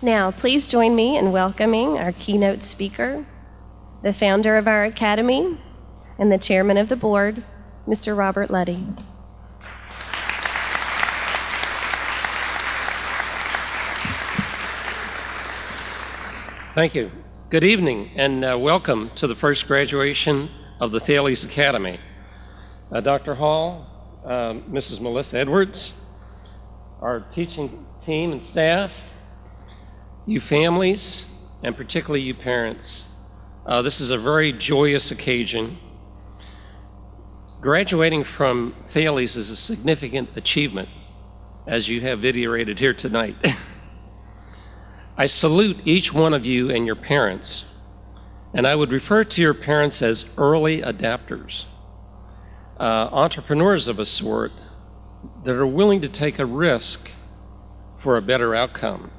Now, please join me in welcoming our keynote speaker, the founder of our academy and the chairman of the board, Mr. Robert Luddy. Thank you. Good evening and welcome to the first graduation of the Thales Academy. Dr. Hall, Mrs. Melissa Edwards, our teaching team and staff, you families, and particularly you parents. This is a very joyous occasion. Graduating from Thales is a significant achievement, as you have iterated here tonight. I salute each one of you and your parents, and I would refer to your parents as early adapters, entrepreneurs of a sort that are willing to take a risk for a better outcome.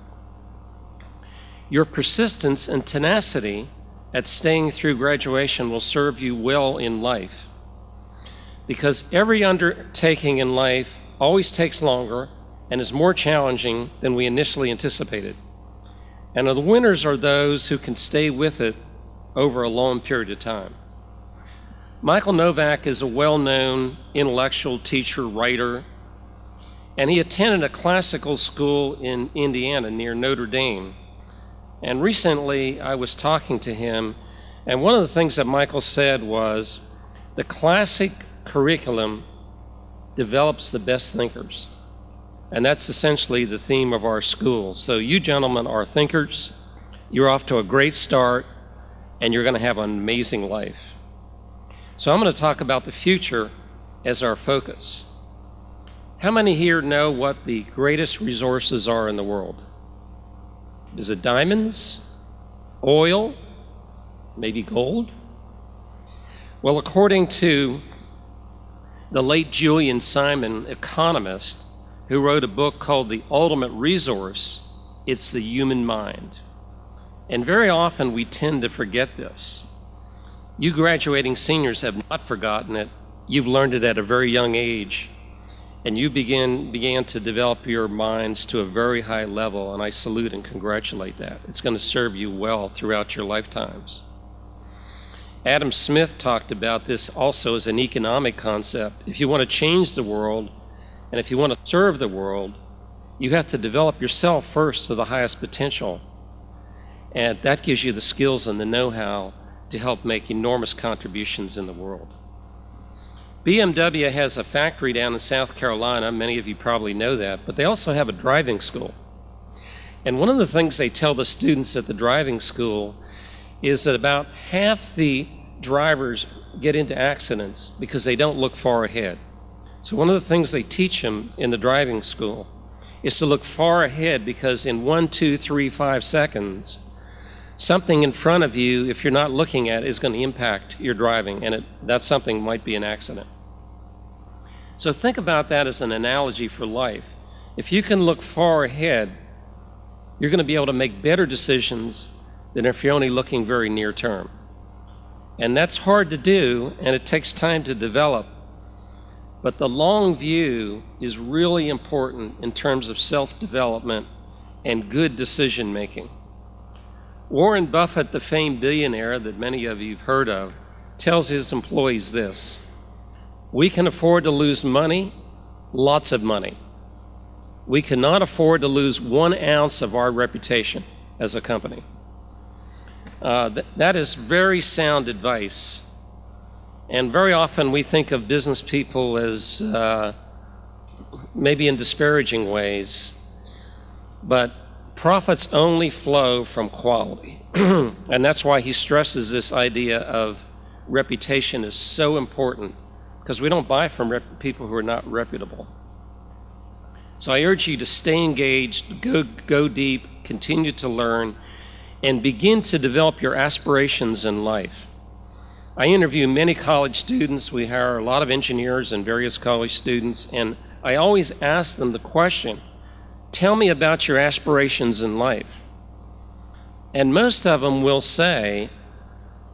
Your persistence and tenacity at staying through graduation will serve you well in life, because every undertaking in life always takes longer and is more challenging than we initially anticipated. And the winners are those who can stay with it over a long period of time. Michael Novak is a well-known intellectual teacher, writer, and he attended a classical school in Indiana near Notre Dame. And recently I was talking to him, and one of the things that Michael said was, the classic curriculum develops the best thinkers. And that's essentially the theme of our school. So you gentlemen are thinkers, you're off to a great start, and you're going to have an amazing life. So I'm going to talk about the future as our focus. How many here know what the greatest resources are in the world? Is it diamonds, oil, maybe gold? Well, according to the late Julian Simon, economist, who wrote a book called The Ultimate Resource, it's the human mind. And very often we tend to forget this. You graduating seniors have not forgotten it. You've learned it at a very young age, and you began to develop your minds to a very high level, and I salute and congratulate that. It's going to serve you well throughout your lifetimes. Adam Smith talked about this also as an economic concept. If you want to change the world, and if you want to serve the world, you have to develop yourself first to the highest potential. And that gives you the skills and the know-how to help make enormous contributions in the world. BMW has a factory down in South Carolina. Many of you probably know that, but they also have a driving school. And one of the things they tell the students at the driving school is that about half the drivers get into accidents because they don't look far ahead. So one of the things they teach them in the driving school is to look far ahead, because in 1, 2, 3, 5 seconds, something in front of you, if you're not looking at it, is going to impact your driving, and that something might be an accident. So think about that as an analogy for life. If you can look far ahead, you're going to be able to make better decisions than if you're only looking very near term. And that's hard to do, and it takes time to develop. But the long view is really important in terms of self-development and good decision making. Warren Buffett, the famed billionaire that many of you have heard of, tells his employees this: we can afford to lose money, lots of money. We cannot afford to lose 1 ounce of our reputation as a company. That is very sound advice. And very often we think of business people as maybe in disparaging ways, but profits only flow from quality. And that's why he stresses this idea of reputation is so important, because we don't buy from people who are not reputable. So I urge you to stay engaged, go deep, continue to learn, and begin to develop your aspirations in life. I interview many college students. We hire a lot of engineers and various college students, and I always ask them the question, tell me about your aspirations in life. And most of them will say,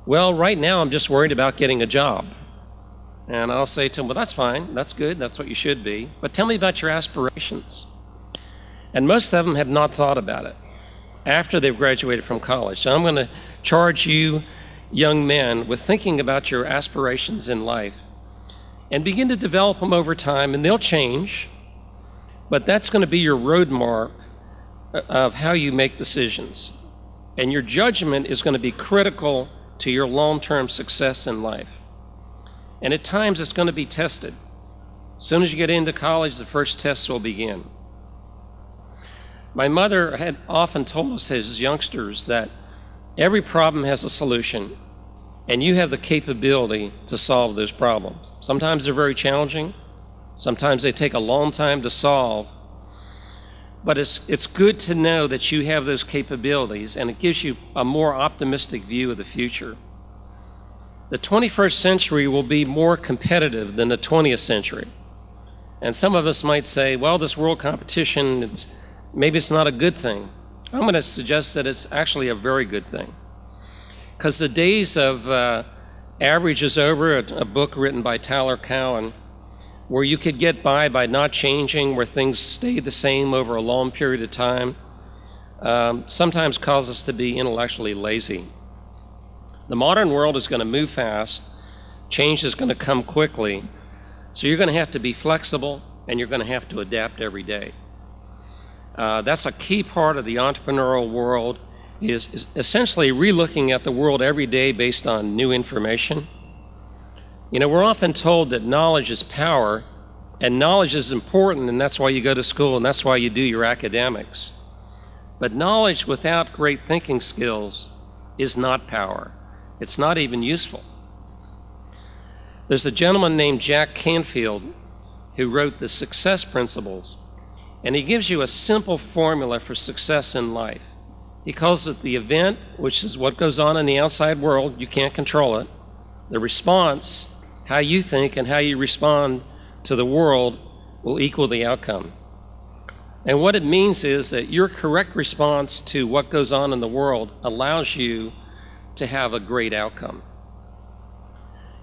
well, right now I'm just worried about getting a job. And I'll say to them, well, that's fine, that's good, that's what you should be, but tell me about your aspirations. And most of them have not thought about it. after they've graduated from college. So I'm going to charge you young men with thinking about your aspirations in life and begin to develop them over time, and they'll change, but that's going to be your road mark of how you make decisions. And your judgment is going to be critical to your long-term success in life. And at times it's going to be tested. As soon as you get into college, the first tests will begin. My mother had often told us as youngsters that every problem has a solution, and you have the capability to solve those problems. Sometimes they're very challenging. Sometimes they take a long time to solve. But it's good to know that you have those capabilities, and it gives you a more optimistic view of the future. The 21st century will be more competitive than the 20th century. And some of us might say, well, this world competition, maybe it's not a good thing. I'm going to suggest that it's actually a very good thing. Because the days of average is over, a book written by Tyler Cowen, where you could get by not changing, where things stay the same over a long period of time, sometimes cause us to be intellectually lazy. The modern world is going to move fast. Change is going to come quickly. So you're going to have to be flexible, and you're going to have to adapt every day. That's a key part of the entrepreneurial world, is essentially relooking at the world every day based on new information. You know, we're often told that knowledge is power, and knowledge is important, and that's why you go to school, and that's why you do your academics. But knowledge without great thinking skills is not power. It's not even useful. There's a gentleman named Jack Canfield who wrote The Success Principles, and he gives you a simple formula for success in life. He calls it the event, which is what goes on in the outside world. You can't control it. The response, how you think and how you respond to the world, will equal the outcome. And what it means is that your correct response to what goes on in the world allows you to have a great outcome.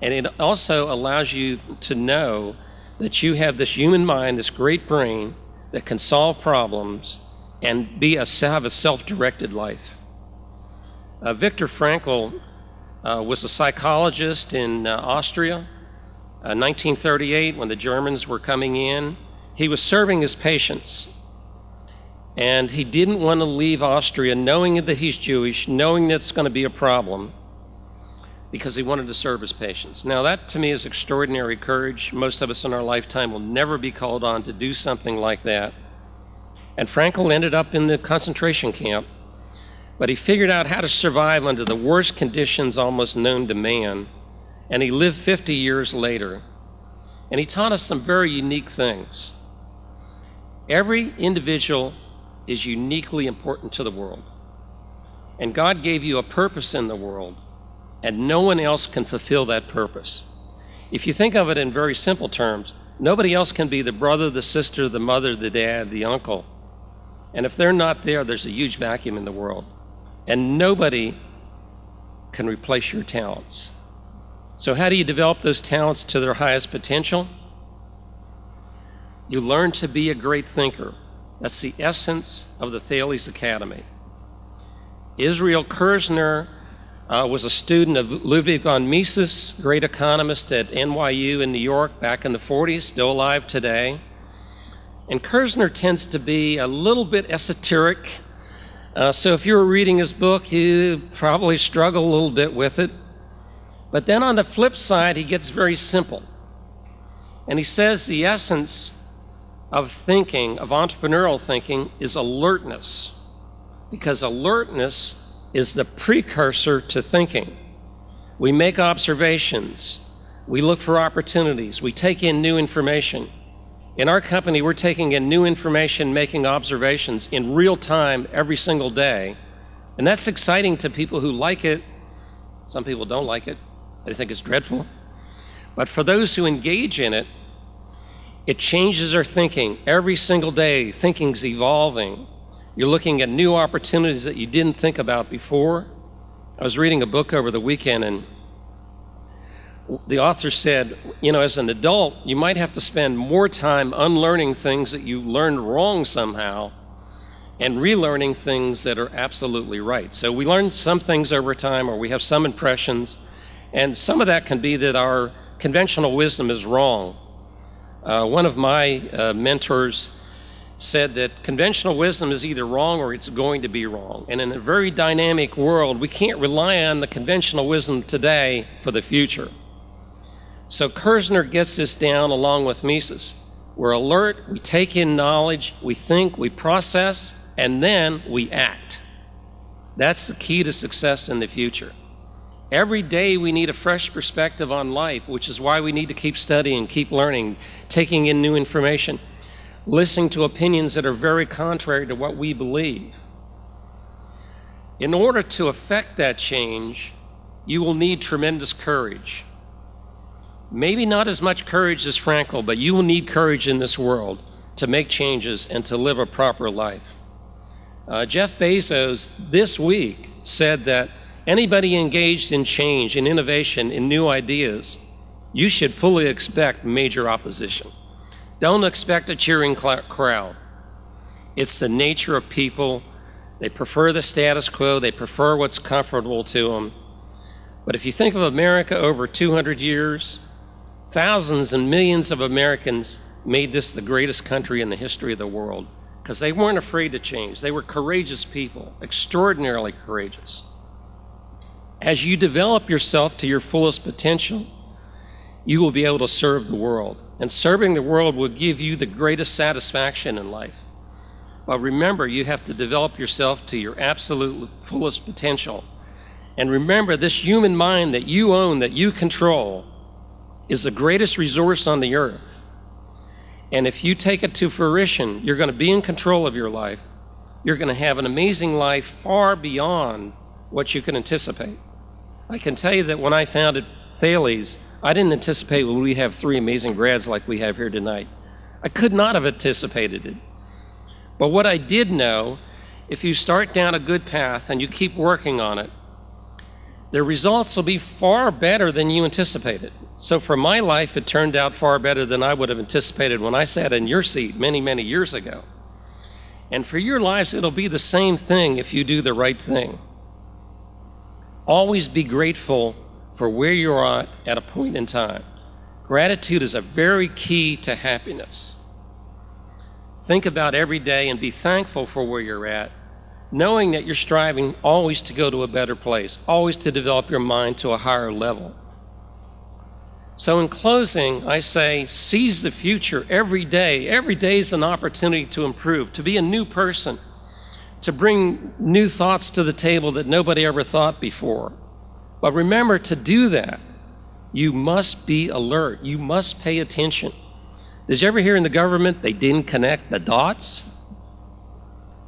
And it also allows you to know that you have this human mind, this great brain that can solve problems and have a self-directed life. Viktor Frankl was a psychologist in Austria. 1938, when the Germans were coming in, he was serving his patients. And he didn't want to leave Austria knowing that he's Jewish, knowing that's going to be a problem, because he wanted to serve his patients. Now that to me is extraordinary courage. Most of us in our lifetime will never be called on to do something like that. And Frankl ended up in the concentration camp, but he figured out how to survive under the worst conditions almost known to man, and he lived 50 years later. And he taught us some very unique things. Every individual is uniquely important to the world, and God gave you a purpose in the world, and no one else can fulfill that purpose. If you think of it in very simple terms, nobody else can be the brother, the sister, the mother, the dad, the uncle. And if they're not there, there's a huge vacuum in the world. And nobody can replace your talents. So how do you develop those talents to their highest potential? You learn to be a great thinker. That's the essence of the Thales Academy. Israel Kirzner was a student of Luddy von Mises, great economist at NYU in New York back in the 40s, still alive today. And Kirzner tends to be a little bit esoteric. So if you were reading his book, you probably struggle a little bit with it. But then on the flip side, he gets very simple. And he says the essence of thinking, of entrepreneurial thinking, is alertness. Because alertness is the precursor to thinking. We make observations. We look for opportunities. We take in new information. In our company, we're taking in new information, making observations in real time every single day. And that's exciting to people who like it. Some people don't like it. They think it's dreadful. But for those who engage in it, it changes our thinking every single day. Thinking's evolving. You're looking at new opportunities that you didn't think about before. I was reading a book over the weekend, and the author said, you know, as an adult, you might have to spend more time unlearning things that you learned wrong somehow and relearning things that are absolutely right. So we learn some things over time, or we have some impressions, and some of that can be that our conventional wisdom is wrong. One of my mentors said that conventional wisdom is either wrong or it's going to be wrong. And in a very dynamic world, we can't rely on the conventional wisdom today for the future. So Kerzner gets this down along with Mises. We're alert, we take in knowledge, we think, we process, and then we act. That's the key to success in the future. Every day we need a fresh perspective on life, which is why we need to keep studying, keep learning, taking in new information, listening to opinions that are very contrary to what we believe. In order to effect that change, you will need tremendous courage. Maybe not as much courage as Frankl, but you will need courage in this world to make changes and to live a proper life. Jeff Bezos this week said that anybody engaged in change, in innovation, in new ideas, you should fully expect major opposition. Don't expect a cheering crowd. It's the nature of people. They prefer the status quo. They prefer what's comfortable to them. But if you think of America over 200 years, thousands and millions of Americans made this the greatest country in the history of the world because they weren't afraid to change. They were courageous people, extraordinarily courageous. As you develop yourself to your fullest potential, you will be able to serve the world. And serving the world will give you the greatest satisfaction in life. But remember, you have to develop yourself to your absolute fullest potential. And remember, this human mind that you own, that you control, is the greatest resource on the earth. And if you take it to fruition, you're going to be in control of your life. You're going to have an amazing life far beyond what you can anticipate. I can tell you that when I founded Thales, I didn't anticipate we'd have 3 amazing grads like we have here tonight. I could not have anticipated it. But what I did know, if you start down a good path and you keep working on it, the results will be far better than you anticipated. So for my life, it turned out far better than I would have anticipated when I sat in your seat many, many years ago. And for your lives, it'll be the same thing if you do the right thing. Always be grateful for where you're at a point in time. Gratitude is a very key to happiness. Think about every day and be thankful for where you're at, knowing that you're striving always to go to a better place, always to develop your mind to a higher level. So in closing, I say, seize the future every day. Every day is an opportunity to improve, to be a new person, to bring new thoughts to the table that nobody ever thought before. But remember, to do that, you must be alert. You must pay attention. Did you ever hear in the government they didn't connect the dots?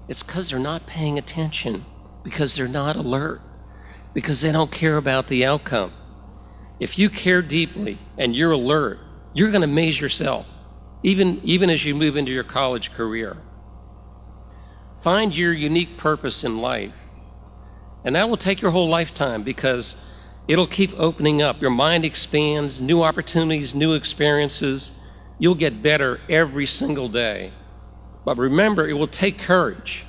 It's because they're not paying attention, because they're not alert, because they don't care about the outcome. If you care deeply and you're alert, you're going to amaze yourself, even as you move into your college career. Find your unique purpose in life, and that will take your whole lifetime because it'll keep opening up. Your mind expands, new opportunities, new experiences. You'll get better every single day. But remember, it will take courage.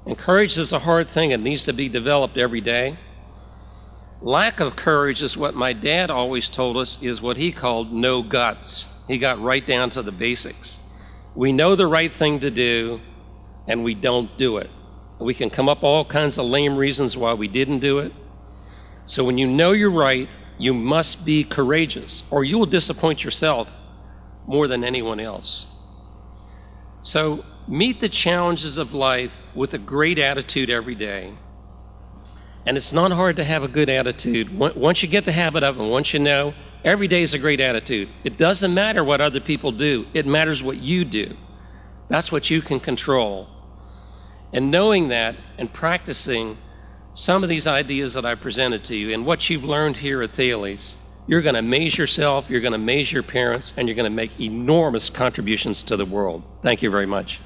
And courage is a hard thing. It needs to be developed every day. Lack of courage is what my dad always told us is what he called no guts. He got right down to the basics. We know the right thing to do, and we don't do it. We can come up all kinds of lame reasons why we didn't do it. So when you know you're right, you must be courageous, or you will disappoint yourself more than anyone else. So meet the challenges of life with a great attitude every day. And it's not hard to have a good attitude. Once you get the habit of it, once you know, every day is a great attitude. It doesn't matter what other people do. It matters what you do. That's what you can control. And knowing that and practicing some of these ideas that I presented to you and what you've learned here at Thales, you're going to amaze yourself, you're going to amaze your parents, and you're going to make enormous contributions to the world. Thank you very much.